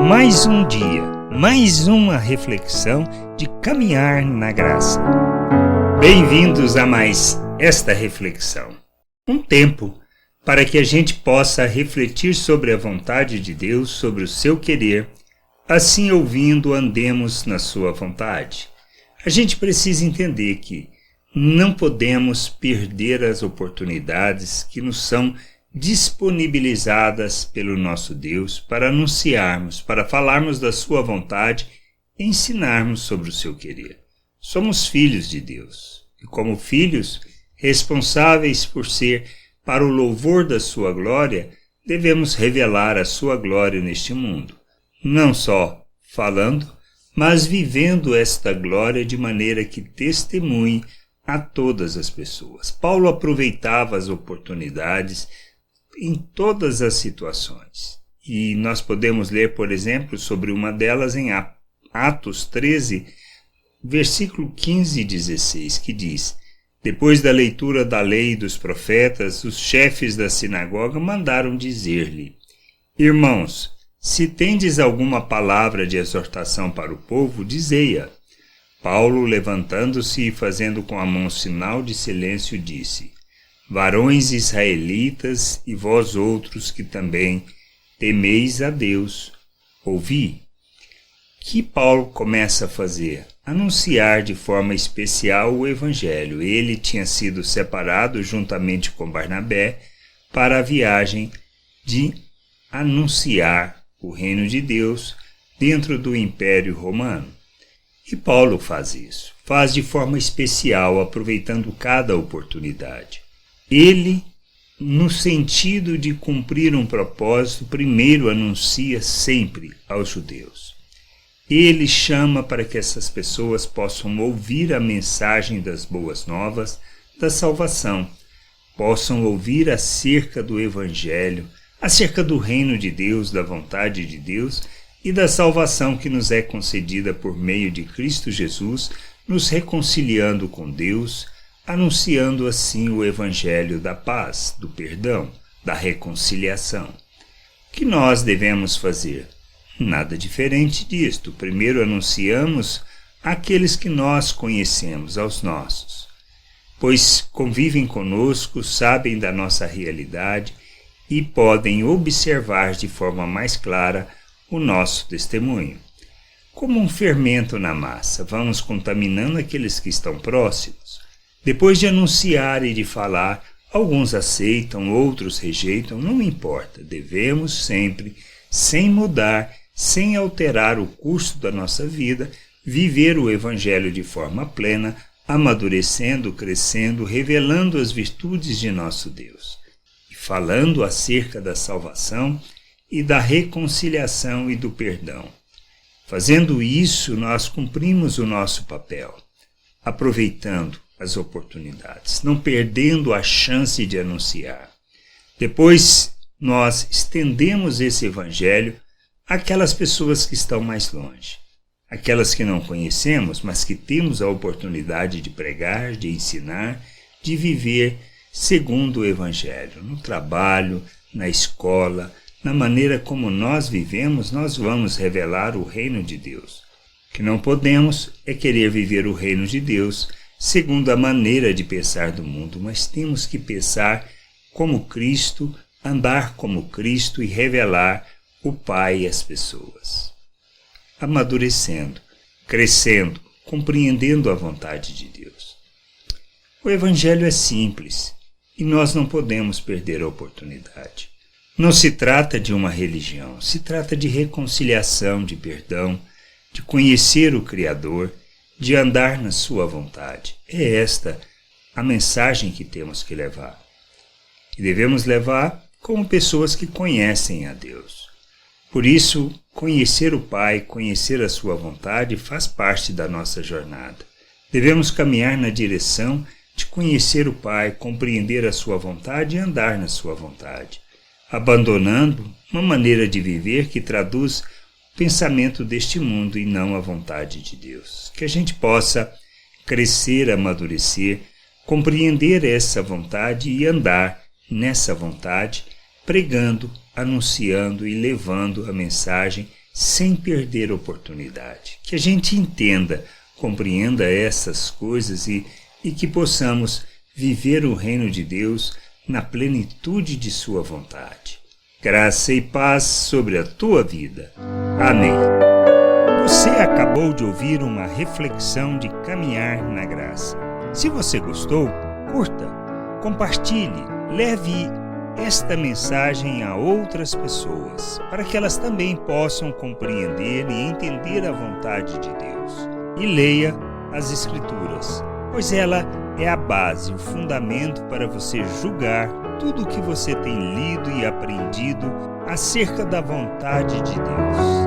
Mais um dia, mais uma reflexão de caminhar na graça. Bem-vindos a mais esta reflexão. Um tempo para que a gente possa refletir sobre a vontade de Deus, sobre o seu querer, assim ouvindo andemos na sua vontade. A gente precisa entender que não podemos perder as oportunidades que nos são disponibilizadas pelo nosso Deus para anunciarmos, para falarmos da sua vontade e ensinarmos sobre o seu querer. Somos filhos de Deus e, como filhos responsáveis por ser para o louvor da sua glória, devemos revelar a sua glória neste mundo, não só falando, mas vivendo esta glória de maneira que testemunhe a todas as pessoas. Paulo aproveitava as oportunidades em todas as situações. E nós podemos ler, por exemplo, sobre uma delas em Atos 13, versículo 15 e 16, que diz: Depois da leitura da lei e dos profetas, os chefes da sinagoga mandaram dizer-lhe: Irmãos, se tendes alguma palavra de exortação para o povo, dizei-a. Paulo, levantando-se e fazendo com a mão sinal de silêncio, disse: Varões israelitas e vós outros que também temeis a Deus, ouvi. Que Paulo começa a fazer? Anunciar de forma especial o Evangelho. Ele tinha sido separado juntamente com Barnabé para a viagem de anunciar o reino de Deus dentro do Império Romano. E Paulo faz isso. Faz de forma especial, aproveitando cada oportunidade. Ele, no sentido de cumprir um propósito, primeiro anuncia sempre aos judeus. Ele chama para que essas pessoas possam ouvir a mensagem das boas novas da salvação, possam ouvir acerca do Evangelho, acerca do reino de Deus, da vontade de Deus e da salvação que nos é concedida por meio de Cristo Jesus, nos reconciliando com Deus, anunciando assim o Evangelho da paz, do perdão, da reconciliação. O que nós devemos fazer? Nada diferente disto. Primeiro anunciamos àqueles que nós conhecemos, aos nossos, pois convivem conosco, sabem da nossa realidade e podem observar de forma mais clara o nosso testemunho. Como um fermento na massa, vamos contaminando aqueles que estão próximos. Depois de anunciar e de falar, alguns aceitam, outros rejeitam, não importa. Devemos sempre, sem mudar, sem alterar o curso da nossa vida, viver o Evangelho de forma plena, amadurecendo, crescendo, revelando as virtudes de nosso Deus. E falando acerca da salvação e da reconciliação e do perdão. Fazendo isso, nós cumprimos o nosso papel, aproveitando as oportunidades, não perdendo a chance de anunciar. Depois, nós estendemos esse Evangelho àquelas pessoas que estão mais longe, aquelas que não conhecemos, mas que temos a oportunidade de pregar, de ensinar, de viver segundo o Evangelho. No trabalho, na escola, na maneira como nós vivemos, nós vamos revelar o reino de Deus. O que não podemos é querer viver o reino de Deus segundo a maneira de pensar do mundo, mas temos que pensar como Cristo, andar como Cristo e revelar o Pai às pessoas. Amadurecendo, crescendo, compreendendo a vontade de Deus. O Evangelho é simples e nós não podemos perder a oportunidade. Não se trata de uma religião, se trata de reconciliação, de perdão, de conhecer o Criador, de andar na sua vontade. É esta a mensagem que temos que levar. E devemos levar como pessoas que conhecem a Deus. Por isso, conhecer o Pai, conhecer a sua vontade faz parte da nossa jornada. Devemos caminhar na direção de conhecer o Pai, compreender a sua vontade e andar na sua vontade, abandonando uma maneira de viver que traduz pensamento deste mundo e não a vontade de Deus. Que a gente possa crescer, amadurecer, compreender essa vontade e andar nessa vontade, pregando, anunciando e levando a mensagem sem perder a oportunidade. Que a gente entenda, compreenda essas coisas e que possamos viver o reino de Deus na plenitude de sua vontade. Graça e paz sobre a tua vida. Amém. Você acabou de ouvir uma reflexão de caminhar na graça. Se você gostou, curta, compartilhe, leve esta mensagem a outras pessoas, para que elas também possam compreender e entender a vontade de Deus. E leia as Escrituras, pois ela é a base, o fundamento para você julgar tudo o que você tem lido e aprendido acerca da vontade de Deus.